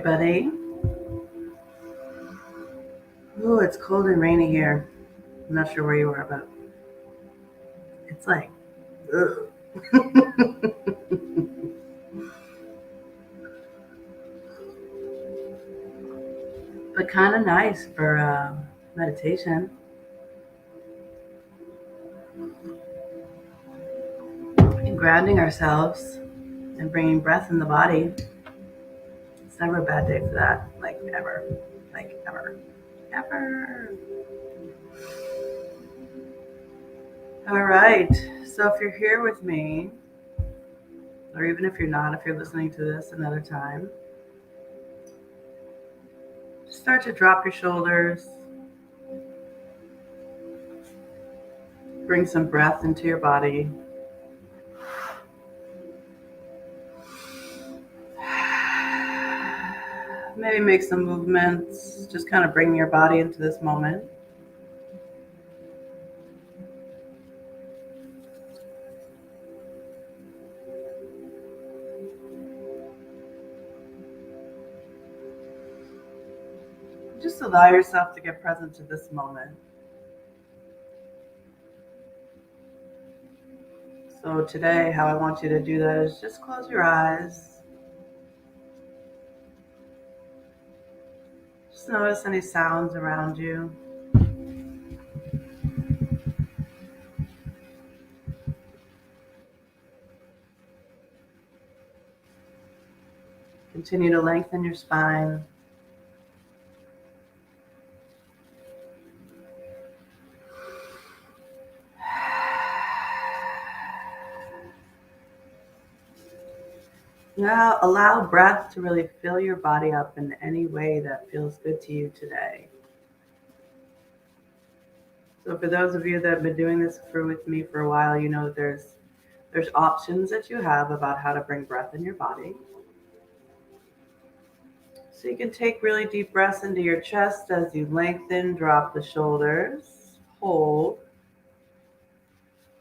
everybody. Ooh, it's cold and rainy here. I'm not sure where you are, but it's like, ugh. But kind of nice for meditation and grounding ourselves and bringing breath in the body. It's never a bad day for that. Like, ever. Like, ever. Ever. All right. So if you're here with me, or even if you're not, if you're listening to this another time, start to drop your shoulders. Bring some breath into your body. Maybe make some movements, just kind of bring your body into this moment. Just allow yourself to get present to this moment. So today, how I want you to do that is just close your eyes. Just notice any sounds around you. Continue to lengthen your spine. Now allow breath to really fill your body up in any way that feels good to you today. So for those of you that have been doing this with me for a while, you know there's options that you have about how to bring breath in your body. So you can take really deep breaths into your chest as you lengthen, drop the shoulders, hold,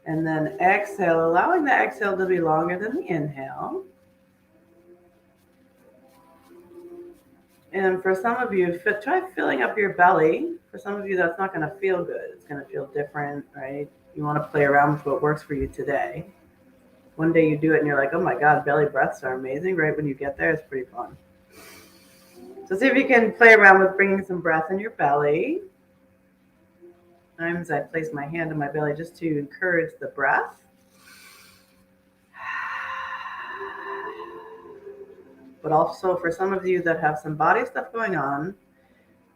and then exhale, allowing the exhale to be longer than the inhale. And for some of you, try filling up your belly. For some of you, that's not going to feel good. It's going to feel different, right? You want to play around with what works for you today. One day you do it and you're like, oh my God, belly breaths are amazing. Right when you get there, it's pretty fun. So see if you can play around with bringing some breath in your belly. Sometimes I place my hand on my belly just to encourage the breath. But also for some of you that have some body stuff going on,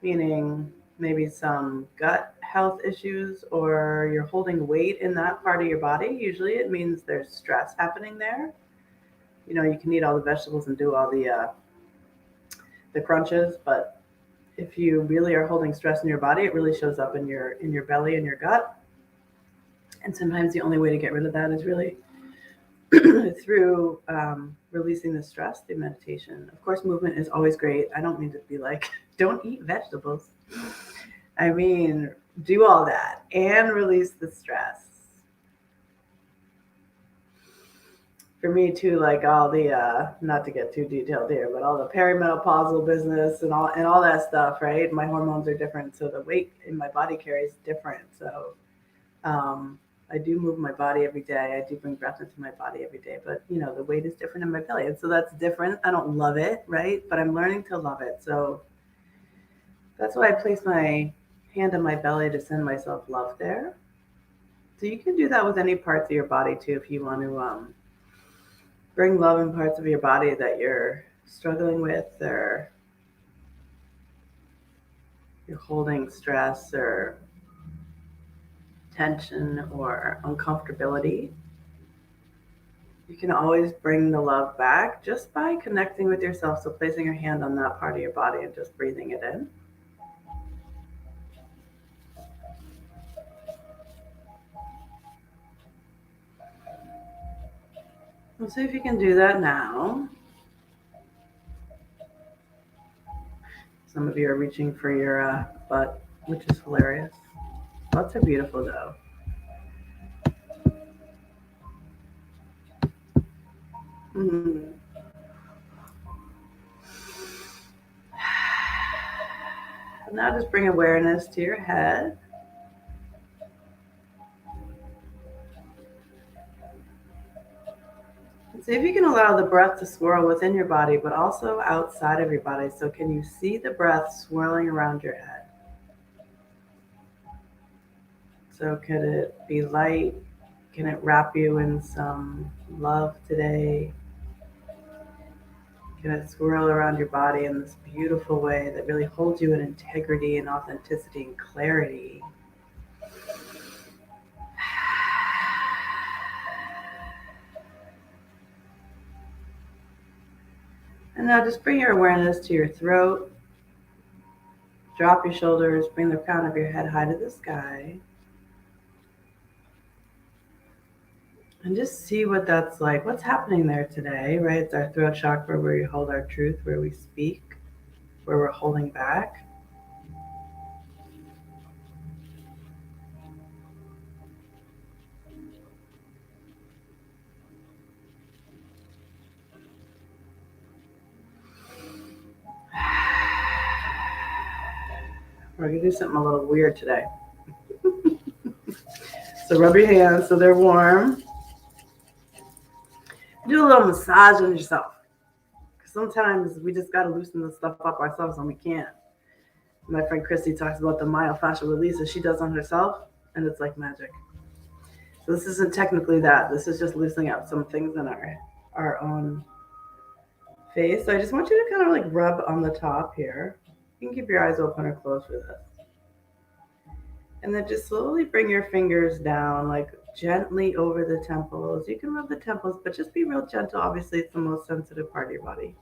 meaning maybe some gut health issues or you're holding weight in that part of your body, usually it means there's stress happening there. You know, you can eat all the vegetables and do all the crunches, but if you really are holding stress in your body, it really shows up in your belly and your gut. And sometimes the only way to get rid of that is really through releasing the stress through meditation. Of course, movement is always great. I don't mean to be like, don't eat vegetables. I mean, do all that and release the stress. For me too, like all the not to get too detailed here, but all the perimenopausal business and all that stuff, right? My hormones are different, so the weight in my body carries different. So I do move my body every day. I do bring breath into my body every day, but you know, the weight is different in my belly. And so that's different. I don't love it, right? But I'm learning to love it. So that's why I place my hand on my belly to send myself love there. So you can do that with any parts of your body too, if you want to bring love in parts of your body that you're struggling with or you're holding stress or tension or uncomfortability. You can always bring the love back just by connecting with yourself. So placing your hand on that part of your body and just breathing it in. We'll see if you can do that now. Some of you are reaching for your butt, which is hilarious. Butts are beautiful though. Mm-hmm. Now just bring awareness to your head. And see if you can allow the breath to swirl within your body, but also outside of your body. So can you see the breath swirling around your head? So could it be light? Can it wrap you in some love today? Can it swirl around your body in this beautiful way that really holds you in integrity and authenticity and clarity? And now just bring your awareness to your throat. Drop your shoulders, bring the crown of your head high to the sky. And just see what that's like. What's happening there today, right? It's our throat chakra where we hold our truth, where we speak, where we're holding back. We're going to do something a little weird today. So rub your hands so they're warm. Do a little massage on yourself. Because sometimes we just got to loosen this stuff up ourselves and we can't. My friend Christy talks about the myofascial release that she does on herself, and it's like magic. So this isn't technically that. This is just loosening up some things in our own face. So I just want you to kind of like rub on the top here. You can keep your eyes open or closed for this. And then just slowly bring your fingers down, like gently over the temples. You can rub the temples, but just be real gentle. Obviously, it's the most sensitive part of your body,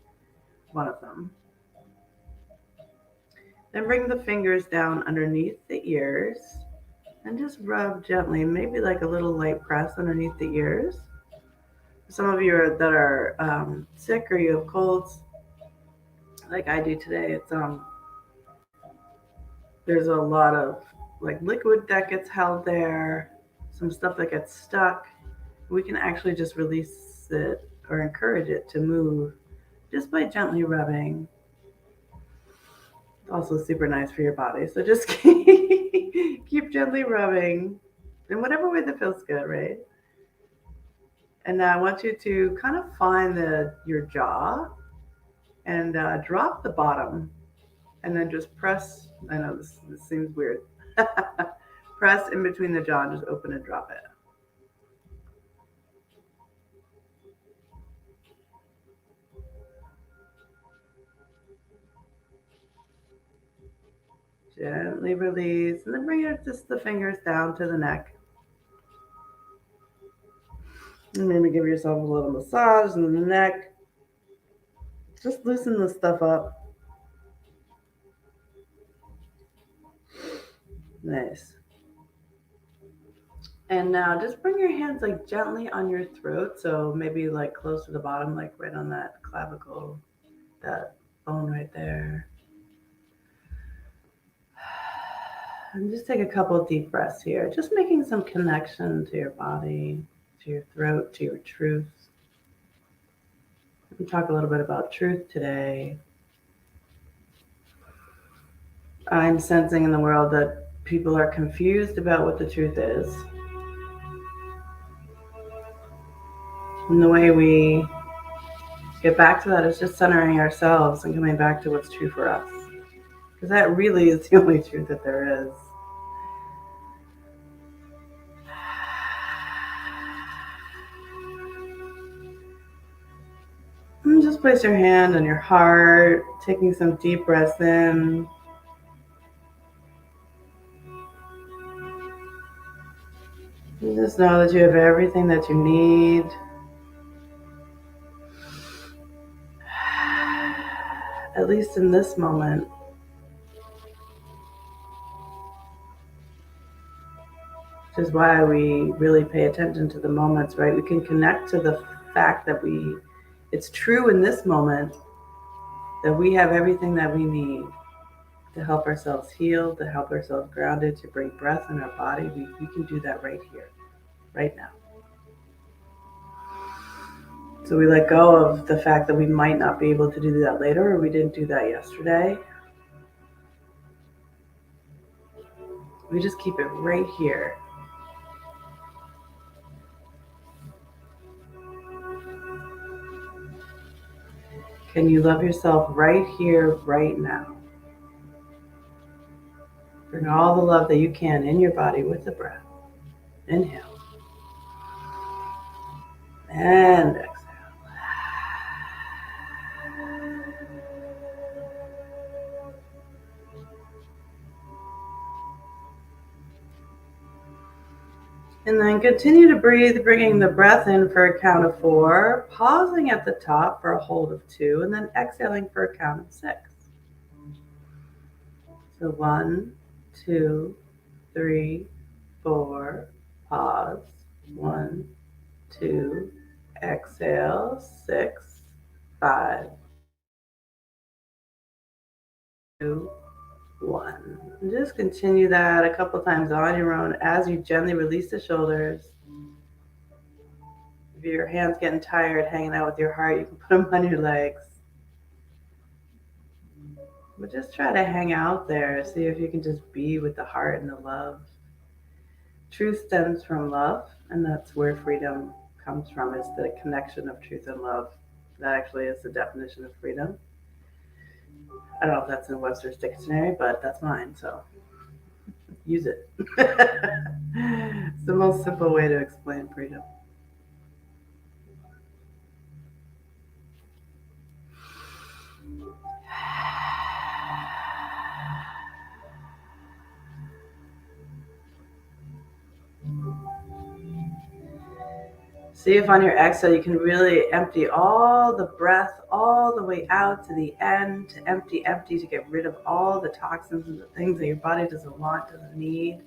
one of them. Then bring the fingers down underneath the ears and just rub gently, maybe like a little light press underneath the ears. Some of you that are sick or you have colds, like I do today, it's there's a lot of like liquid that gets held there, some stuff that gets stuck. We can actually just release it or encourage it to move just by gently rubbing. It's also super nice for your body. So just keep gently rubbing in whatever way that feels good, right? And now I want you to kind of find your jaw and drop the bottom and then just press. I know this seems weird. Press in between the jaw and just open and drop it. Gently release and then bring just the fingers down to the neck. And maybe give yourself a little massage in the neck. Just loosen this stuff up. Nice. And now just bring your hands like gently on your throat. So maybe like close to the bottom, like right on that clavicle, that bone right there. And just take a couple of deep breaths here, just making some connection to your body, to your throat, to your truth. We talk a little bit about truth today. I'm sensing in the world that people are confused about what the truth is. And the way we get back to that is just centering ourselves and coming back to what's true for us. Because that really is the only truth that there is. And just place your hand on your heart, taking some deep breaths in. And just know that you have everything that you need. At least in this moment. Which is why we really pay attention to the moments, right? We can connect to the fact that it's true in this moment that we have everything that we need to help ourselves heal, to help ourselves grounded, to bring breath in our body. We can do that right here, right now. So we let go of the fact that we might not be able to do that later, or we didn't do that yesterday. We just keep it right here. Can you love yourself right here, right now? Bring all the love that you can in your body with the breath. Inhale. And exhale. And then continue to breathe, bringing the breath in for a count of 4, pausing at the top for a hold of 2, and then exhaling for a count of 6. So 1, 2, 3, 4, pause. 1, 2, exhale. 6, 5, 2, 1. And just continue that a couple times on your own as you gently release the shoulders. If your hand's getting tired hanging out with your heart, you can put them on your legs. But just try to hang out there. See if you can just be with the heart and the love. Truth stems from love, and that's where freedom comes from. It's the connection of truth and love. That actually is the definition of freedom. I don't know if that's in Webster's dictionary, but that's mine, so use it. It's the most simple way to explain freedom. See if on your exhale you can really empty all the breath all the way out to the end, to empty to get rid of all the toxins and the things that your body doesn't want, doesn't need.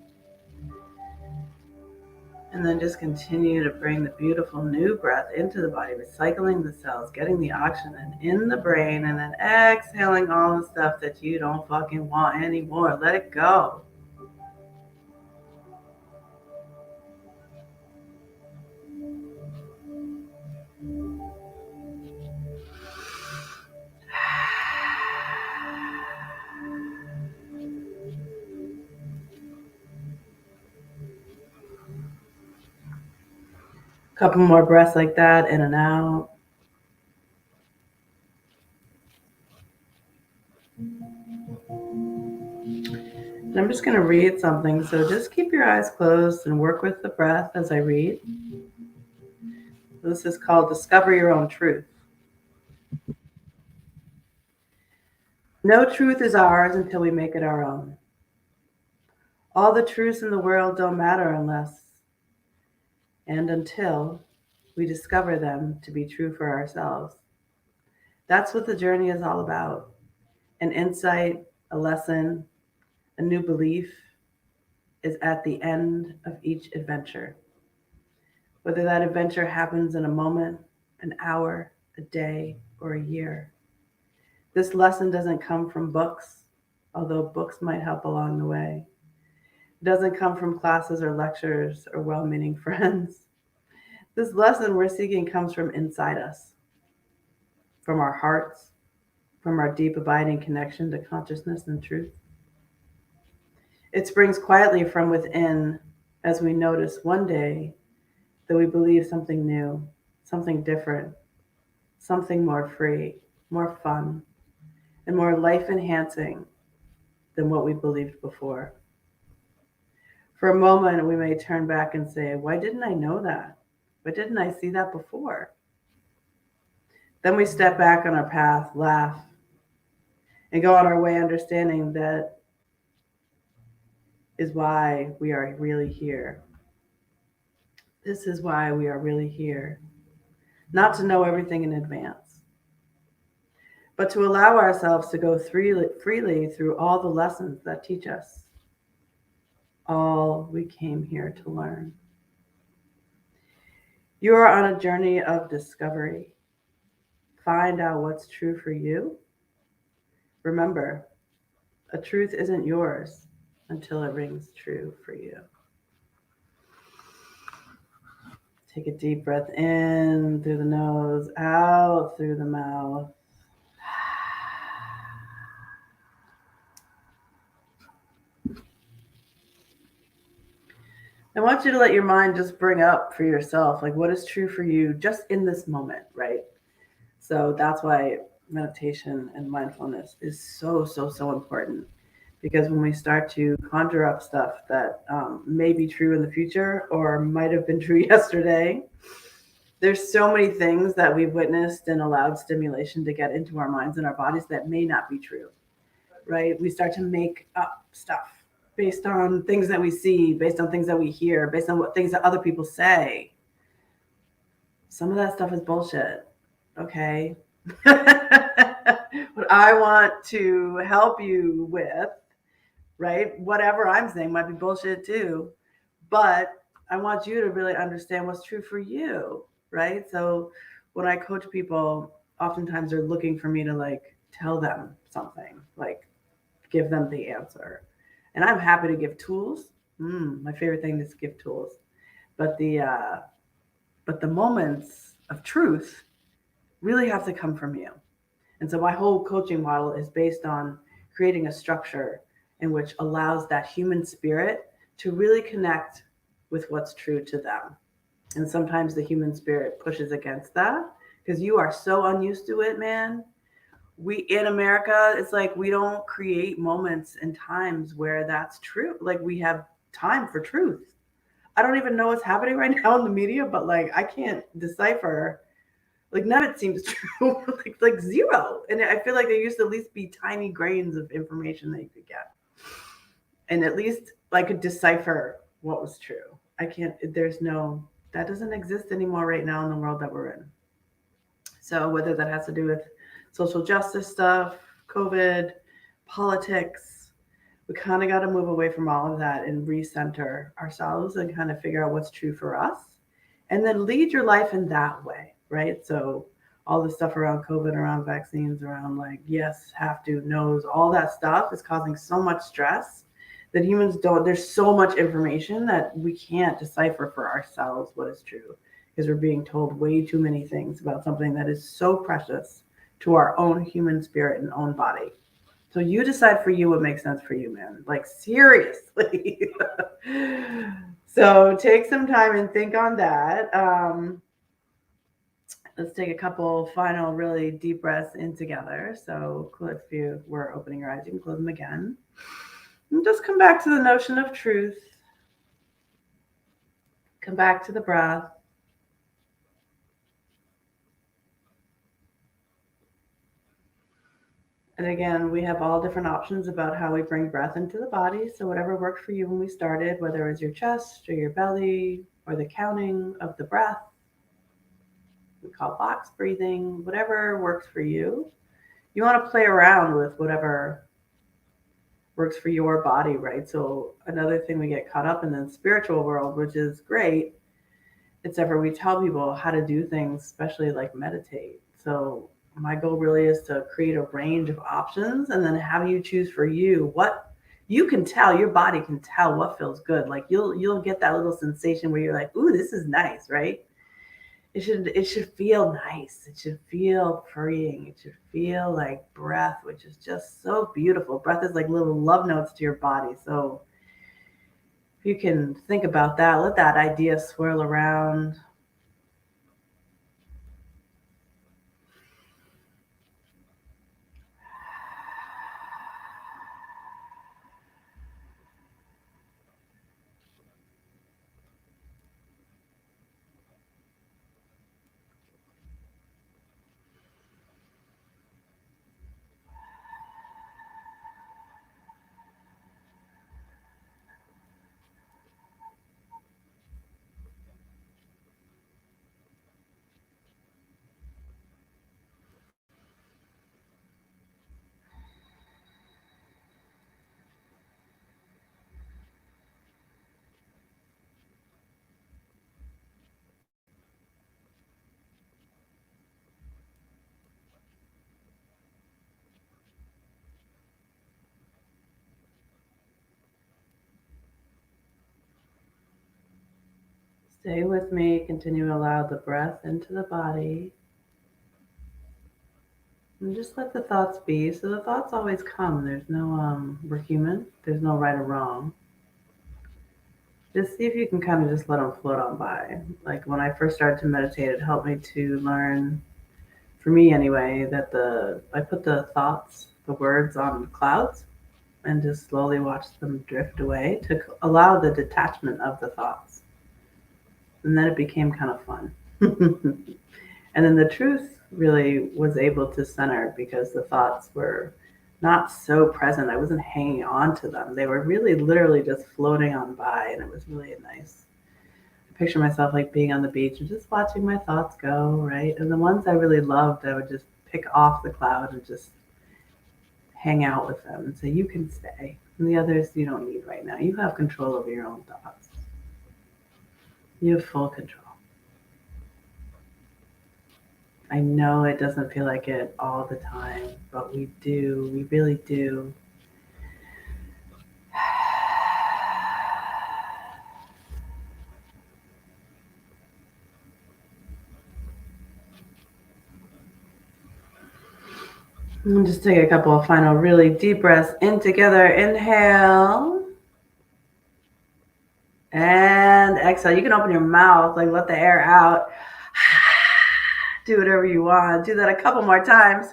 And then just continue to bring the beautiful new breath into the body, recycling the cells, getting the oxygen in the brain, and then exhaling all the stuff that you don't fucking want anymore. Let it go. Couple more breaths like that, in and out. And I'm just going to read something, so just keep your eyes closed and work with the breath as I read. This is called Discover Your Own Truth. No truth is ours until we make it our own. All the truths in the world don't matter unless and until we discover them to be true for ourselves. That's what the journey is all about. An insight, a lesson, a new belief is at the end of each adventure. Whether that adventure happens in a moment, an hour, a day, or a year. This lesson doesn't come from books, although books might help along the way. It doesn't come from classes or lectures or well-meaning friends. This lesson we're seeking comes from inside us, from our hearts, from our deep abiding connection to consciousness and truth. It springs quietly from within as we notice one day that we believe something new, something different, something more free, more fun, and more life-enhancing than what we believed before. For a moment, we may turn back and say, why didn't I know that? Why didn't I see that before? Then we step back on our path, laugh, and go on our way understanding that is why we are really here. This is why we are really here. Not to know everything in advance, but to allow ourselves to go freely through all the lessons that teach us all we came here to learn. You are on a journey of discovery. Find out what's true for you. Remember, a truth isn't yours until it rings true for you. Take a deep breath in through the nose, out through the mouth. I want you to let your mind just bring up for yourself, like what is true for you just in this moment, right? So that's why meditation and mindfulness is so, so, so important. Because when we start to conjure up stuff that may be true in the future or might have been true yesterday, there's so many things that we've witnessed and allowed stimulation to get into our minds and our bodies that may not be true, right? We start to make up stuff based on things that we see, based on things that we hear, based on what things that other people say. Some of that stuff is bullshit, okay? What I want to help you with, right? Whatever I'm saying might be bullshit too, but I want you to really understand what's true for you, right? So when I coach people, oftentimes they're looking for me to like tell them something, like give them the answer. And I'm happy to give tools. My favorite thing is give tools. But the moments of truth really have to come from you. And so my whole coaching model is based on creating a structure in which allows that human spirit to really connect with what's true to them. And sometimes the human spirit pushes against that because you are so unused to it, man. We in America, it's like we don't create moments and times where that's true. Like we have time for truth. I don't even know what's happening right now in the media, but like I can't decipher, like none of it seems true. Like zero. And I feel like there used to at least be tiny grains of information that you could get. And at least I could decipher what was true. I can't, there's no, that doesn't exist anymore right now in the world that we're in. So whether that has to do with social justice stuff, COVID, politics, we kind of got to move away from all of that and recenter ourselves and kind of figure out what's true for us and then lead your life in that way, right? So all the stuff around COVID, around vaccines, around like yes, have to, knows, all that stuff is causing so much stress that humans don't, there's so much information that we can't decipher for ourselves what is true because we're being told way too many things about something that is so precious to our own human spirit and own body. So you decide for you what makes sense for you, man. Like seriously. So take some time and think on that. Let's take a couple final really deep breaths in together. So if you were opening your eyes, you can close them again. And just come back to the notion of truth. Come back to the breath. And again, we have all different options about how we bring breath into the body. So whatever worked for you when we started, whether it was your chest or your belly or the counting of the breath, we call box breathing, whatever works for you. You want to play around with whatever works for your body, right? So another thing we get caught up in the spiritual world, which is great, it's ever we tell people how to do things, especially like meditate. So my goal really is to create a range of options and then have you choose for you what you can tell, your body can tell what feels good. Like you'll get that little sensation where you're like, ooh, this is nice, right? It should feel nice. It should feel freeing. It should feel like breath, which is just so beautiful. Breath is like little love notes to your body. So if you can think about that, let that idea swirl around. Stay with me. Continue to allow the breath into the body. And just let the thoughts be. So the thoughts always come. There's no we're human. There's no right or wrong. just see if you can kind of just let them float on by. Like when I first started to meditate, it helped me to learn, for me anyway, that I put the thoughts, the words on clouds and just slowly watch them drift away to allow the detachment of the thoughts. And then it became kind of fun. And then the truth really was able to center because the thoughts were not so present. I wasn't hanging on to them. They were really literally just floating on by, and it was really nice. I picture myself like being on the beach and just watching my thoughts go, right? And the ones I really loved, I would just pick off the cloud and just hang out with them and say, you can stay. And the others you don't need right now. You have control over your own thoughts. You have full control. I know it doesn't feel like it all the time, but we do. We really do. And just take a couple of final really deep breaths in together. Inhale. And exhale. You can open your mouth, like let the air out. Do whatever you want. Do that a couple more times.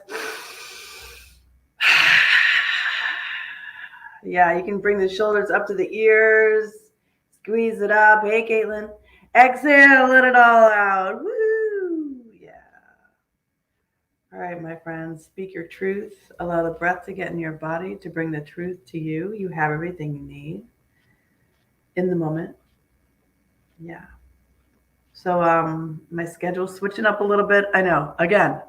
Yeah, you can bring the shoulders up to the ears. Squeeze it up. Hey, Caitlin. Exhale, let it all out. Woo! Yeah. All right, my friends, speak your truth. Allow the breath to get in your body to bring the truth to you. You have everything you need in the moment. Yeah. So my schedule's switching up a little bit. I know. Again.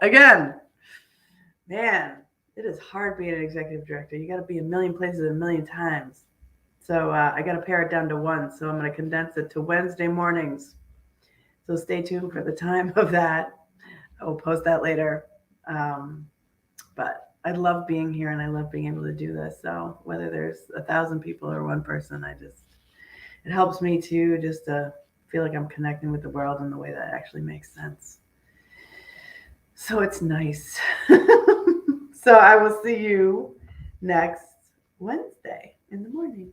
Man, it is hard being an executive director. You got to be a million places a million times. So I got to pare it down to one. So I'm going to condense it to Wednesday mornings. So stay tuned for the time of that. I will post that later. But I love being here and I love being able to do this. So whether there's 1,000 people or one person, it helps me to just feel like I'm connecting with the world in the way that actually makes sense. So it's nice. So I will see you next Wednesday in the morning.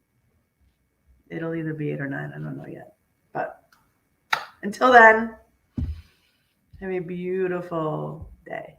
It'll either be 8 or 9. I don't know yet. But until then, have a beautiful day.